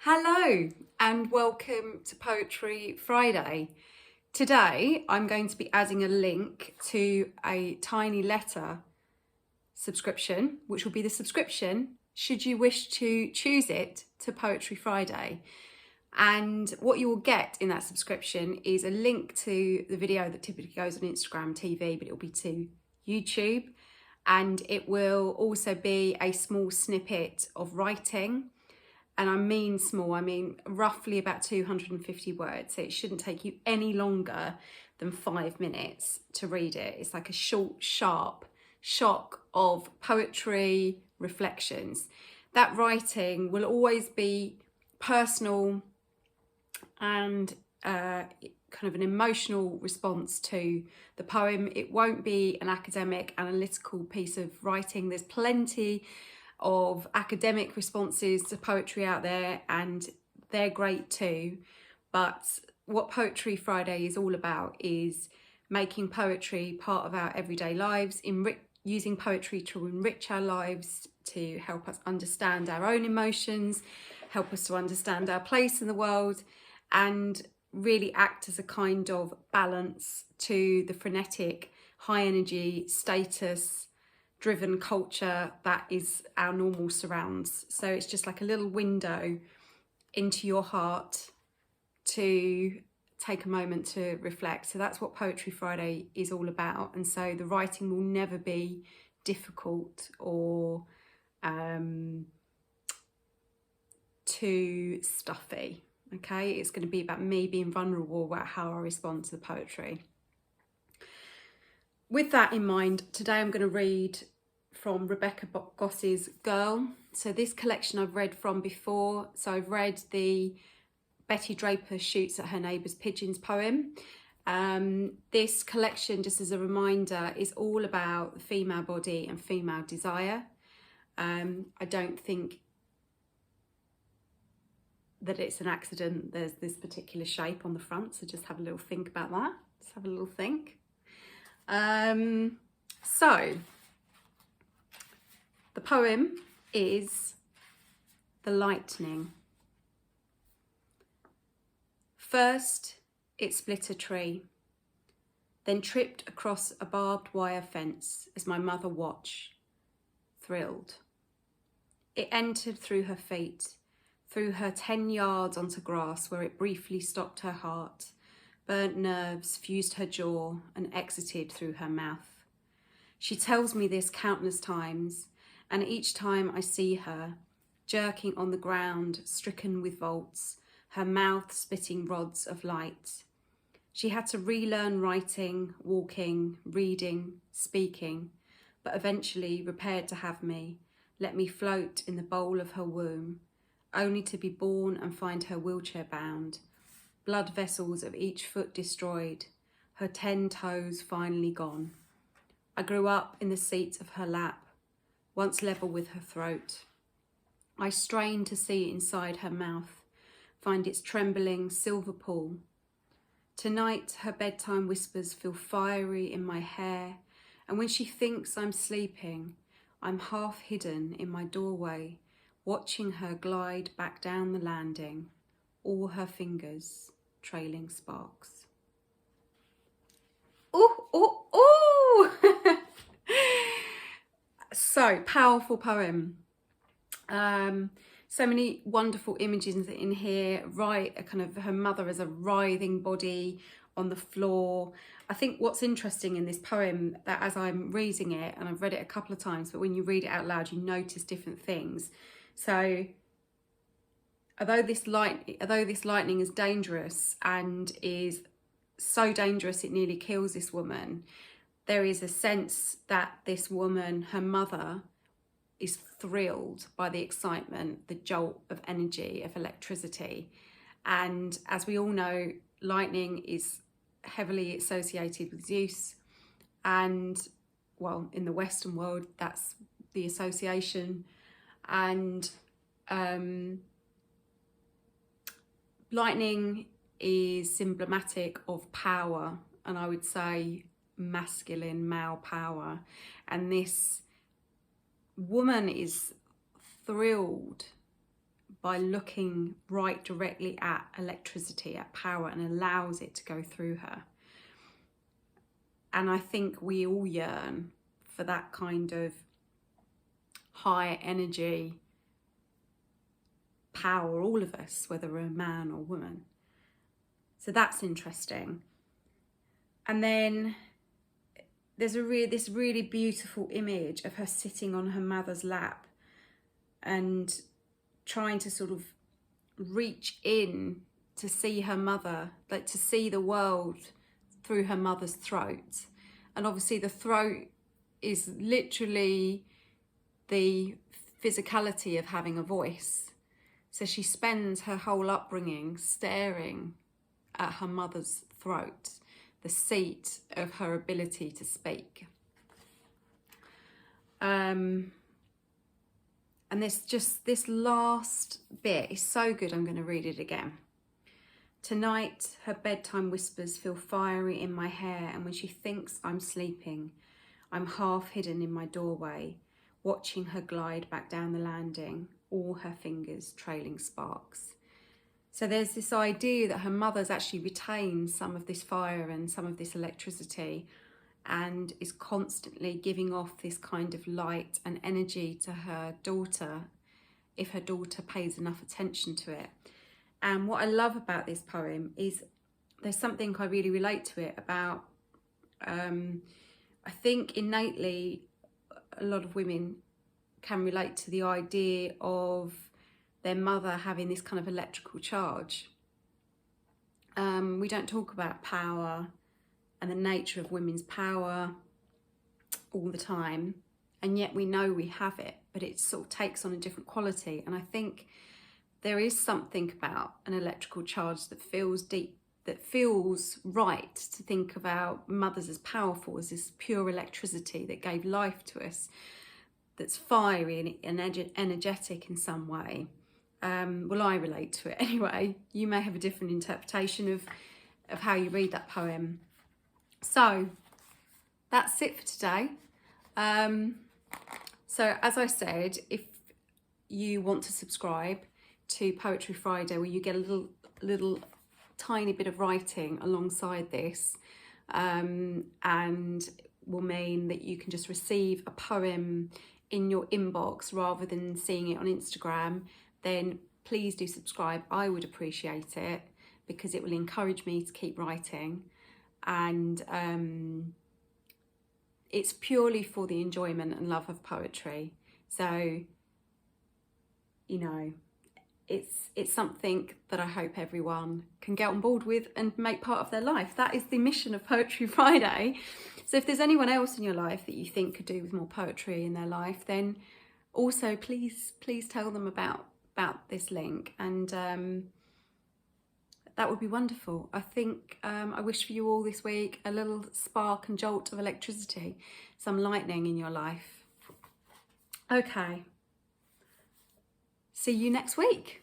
Hello and welcome to Poetry Friday. Today I'm going to be adding a link to a tiny letter subscription, which will be the subscription, should you wish to choose it, to Poetry Friday. And what you will get in that subscription is a link to the video that typically goes on Instagram TV, but it will be to YouTube. And it will also be a small snippet of writing. And I mean small, I mean roughly about 250 words. So it shouldn't take you any longer than 5 minutes to read it. It's like a short, sharp shock of poetry, reflections. That writing will always be personal and kind of an emotional response to the poem. It won't be an academic, analytical piece of writing. There's plenty of academic responses to poetry out there, and they're great too. But what Poetry Friday is all about is making poetry part of our everyday lives, using poetry to enrich our lives, to help us understand our own emotions, help us to understand our place in the world, and really act as a kind of balance to the frenetic, high energy, status driven culture that is our normal surrounds. So it's just like a little window into your heart to take a moment to reflect. So that's what Poetry Friday is all about. And so the writing will never be difficult or too stuffy. Okay, it's going to be about me being vulnerable about how I respond to the poetry. With that in mind, today I'm going to read from Rebecca Goss's Girl. So this collection I've read from before. So I've read the Betty Draper Shoots at Her Neighbour's Pigeons poem. This collection, just as a reminder, is all about the female body and female desire. I don't think that it's an accident there's this particular shape on the front, so just have a little think about that. Just have a little think. So the poem is The Lightning. First, it split a tree, then tripped across a barbed wire fence as my mother watched, thrilled. It entered through her feet, through her 10 yards onto grass where it briefly stopped her heart, burnt nerves fused her jaw and exited through her mouth. She tells me this countless times, and each time I see her, jerking on the ground, stricken with volts, her mouth spitting rods of light. She had to relearn writing, walking, reading, speaking, but eventually prepared to have me, let me float in the bowl of her womb, only to be born and find her wheelchair bound, blood vessels of each foot destroyed, her 10 toes finally gone. I grew up in the seat of her lap, once level with her throat. I strained to see inside her mouth, find its trembling silver pool. Tonight her bedtime whispers feel fiery in my hair, and when she thinks I'm sleeping, I'm half hidden in my doorway, watching her glide back down the landing, all her fingers trailing sparks. Ooh, ooh, ooh! So powerful poem. So many wonderful images in here. Right, kind of her mother as a writhing body on the floor. I think what's interesting in this poem, that as I'm reading it, and I've read it a couple of times, but when you read it out loud, you notice different things. So although this lightning is dangerous and is so dangerous it nearly kills this woman, there is a sense that this woman, her mother, is thrilled by the excitement, the jolt of energy, of electricity. And as we all know, lightning is heavily associated with Zeus. And, well, in the Western world, that's the association. And lightning is emblematic of power, and I would say masculine male power. And this woman is thrilled by looking right directly at electricity, at power, and allows it to go through her. And I think we all yearn for that kind of high energy power, all of us, whether we're a man or woman. So that's interesting. And then there's this really beautiful image of her sitting on her mother's lap and trying to sort of reach in to see her mother, like to see the world through her mother's throat. And obviously the throat is literally the physicality of having a voice. So she spends her whole upbringing staring at her mother's throat, the seat of her ability to speak. And this last bit is so good, I'm going to read it again. Tonight, her bedtime whispers feel fiery in my hair, and when she thinks I'm sleeping, I'm half hidden in my doorway, watching her glide back down the landing, all her fingers trailing sparks. So there's this idea that her mother's actually retained some of this fire and some of this electricity, and is constantly giving off this kind of light and energy to her daughter, if her daughter pays enough attention to it. And what I love about this poem is there's something I really relate to it about. I think innately a lot of women can relate to the idea of their mother having this kind of electrical charge. We don't talk about power and the nature of women's power all the time, and yet we know we have it, but it sort of takes on a different quality. And I think there is something about an electrical charge that feels deep, that feels right to think about mothers as powerful, as this pure electricity that gave life to us, that's fiery and energetic in some way. Well, I relate to it anyway. You may have a different interpretation of how you read that poem. So that's it for today. So as I said, if you want to subscribe to Poetry Friday, where you get a little tiny bit of writing alongside this, and will mean that you can just receive a poem in your inbox rather than seeing it on Instagram, then please do subscribe. I would appreciate it, because it will encourage me to keep writing, and it's purely for the enjoyment and love of poetry. So, you know, it's something that I hope everyone can get on board with and make part of their life. That is the mission of Poetry Friday. So if there's anyone else in your life that you think could do with more poetry in their life, then also please tell them about this link, and that would be wonderful. I think I wish for you all this week a little spark and jolt of electricity, some lightning in your life. Okay. See you next week.